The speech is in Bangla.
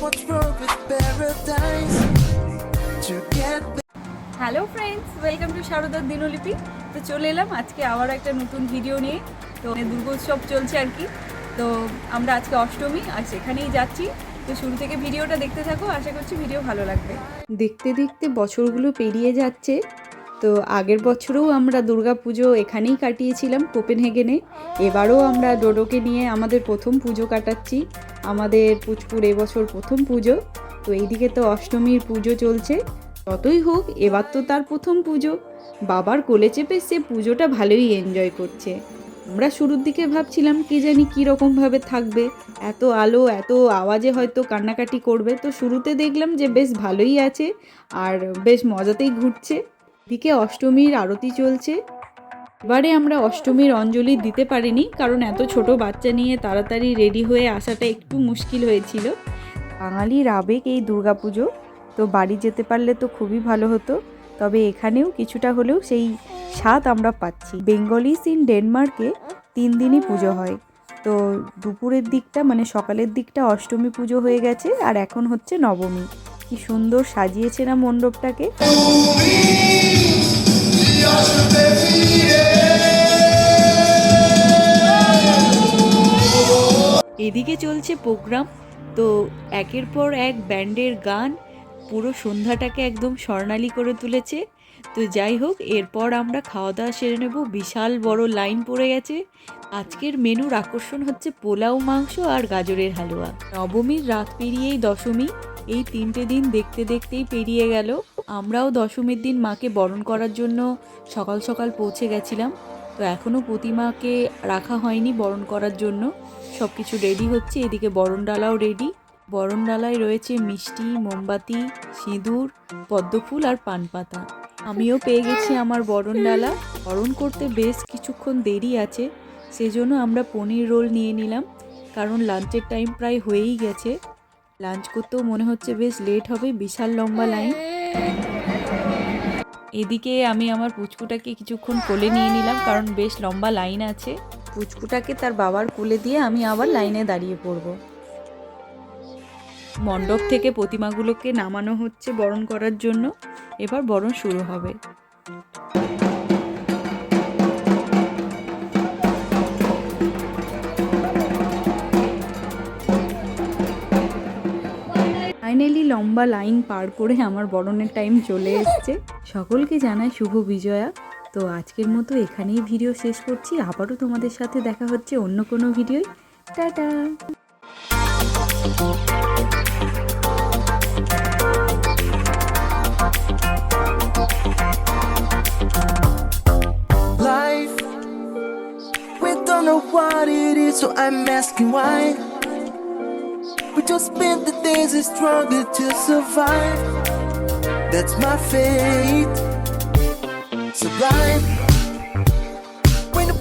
what's wrong with paradise to get hello friends, welcome to শারদার দিনলিপি। তো চলে এলাম আজকে আবার একটা নতুন ভিডিও নিয়ে। তো দুর্গোৎসব চলছে আর কি। তো আমরা আজকে অষ্টমী আর সেখানেই যাচ্ছি। তো শুরু থেকে ভিডিওটা দেখতে থাকো, আশা করছি ভিডিও ভালো লাগবে। দেখতে দেখতে বছরগুলো পেরিয়ে যাচ্ছে। তো আগের বছরেও আমরা দুর্গাপুজো এখানেই কাটিয়েছিলাম কোপেনহেগেনে। এবারও আমরা ডোডোকে নিয়ে আমাদের প্রথম পুজো কাটাচ্ছি। আমাদের পুচপুর এবছর প্রথম পুজো। তো এইদিকে তো অষ্টমীর পুজো চলছে। যতই হোক এবার তো তার প্রথম পুজো, বাবার কোলে চেপে সে পুজোটা ভালোই এনজয় করছে। আমরা শুরুর দিকে ভাবছিলাম কি জানি কীরকমভাবে থাকবে, এত আলো এত আওয়াজে হয়তো কান্নাকাটি করবে। তো শুরুতে দেখলাম যে বেশ ভালোই আছে আর বেশ মজাতেই ঘুরছে। এদিকে অষ্টমীর আরতি চলছে। এবারে আমরা অষ্টমীর অঞ্জলি দিতে পারিনি, কারণ এত ছোট বাচ্চা নিয়ে তাড়াতাড়ি রেডি হয়ে আসাটা একটু মুশকিল হয়েছিল। বাঙালির আবেগ এই দুর্গাপুজো, তো বাড়ি যেতে পারলে তো খুবই ভালো হতো। তবে এখানেও কিছুটা হলেও সেই স্বাদ আমরা পাচ্ছি। বেঙ্গলিস ইন ডেনমার্কে 3 দিনই পুজো হয়। তো দুপুরের দিকটা মানে সকালের দিকটা অষ্টমী পুজো হয়ে গেছে, আর এখন হচ্ছে নবমী। কি সুন্দর সাজিয়েছে না মণ্ডপটাকে। এদিকে চলছে প্রোগ্রাম। তো একের পর এক ব্যান্ডের গান পুরো সন্ধ্যাটাকে একদম স্বর্ণালী করে তুলেছে। তো যাই হোক, এরপর আমরা খাওয়া দাওয়া সেরে নেব। বিশাল বড় লাইন পড়ে গেছে। আজকের মেনুর আকর্ষণ হচ্ছে পোলাও, মাংস আর গাজরের হালুয়া। নবমীর রাত পেরিয়েই দশমী, এই 3টে দিন দেখতে দেখতেই পেরিয়ে গেল। আমরাও দশমীর দিন মাকে বরণ করার জন্য সকাল সকাল পৌঁছে গেছিলাম। তো এখনও প্রতিমাকে রাখা হয়নি বরণ করার জন্য, সব কিছু রেডি হচ্ছে। এদিকে বরণডালাও রেডি। বরণডালায় রয়েছে মিষ্টি, মোমবাতি, সিঁদুর, পদ্মফুল আর পান পাতা। আমিও পেয়ে গেছি আমার বরণডালা। বরণ করতে বেশ কিছুক্ষণ দেরি আছে, সেজন্য আমরা পনির রোল নিয়ে নিলাম, কারণ লাঞ্চের টাইম প্রায় হয়েই গেছে। লাঞ্চ করতেও মনে হচ্ছে বেশ লেট হবে, বিশাল লম্বা লাইন। এদিকে আমি আমার পুচকুটাকে কিছুক্ষণ কোলে নিয়ে নিলাম, কারণ বেশ লম্বা লাইন আছে। পুচকুটাকে তার বাবার কোলে দিয়ে আমি আবার লাইনে দাঁড়িয়ে পড়ব। মণ্ডপ থেকে প্রতিমাগুলোকে নামানো হচ্ছে বরণ করার জন্য। এবার বরণ শুরু হবে। ফাইনালি লম্বা লাইন পার করে আমার বরণের টাইম চলে এসছে। সকলকে জানাই শুভ বিজয়া। তো আজকের মতো এখানেই ভিডিও শেষ করছি। আবারও তোমাদের সাথে দেখা হচ্ছে অন্য কোনো ভিডিওয়। Tata. life. We don't know what it is, so I'm asking why. We just spend the days and struggle to survive. That's my fate. Sublime. When the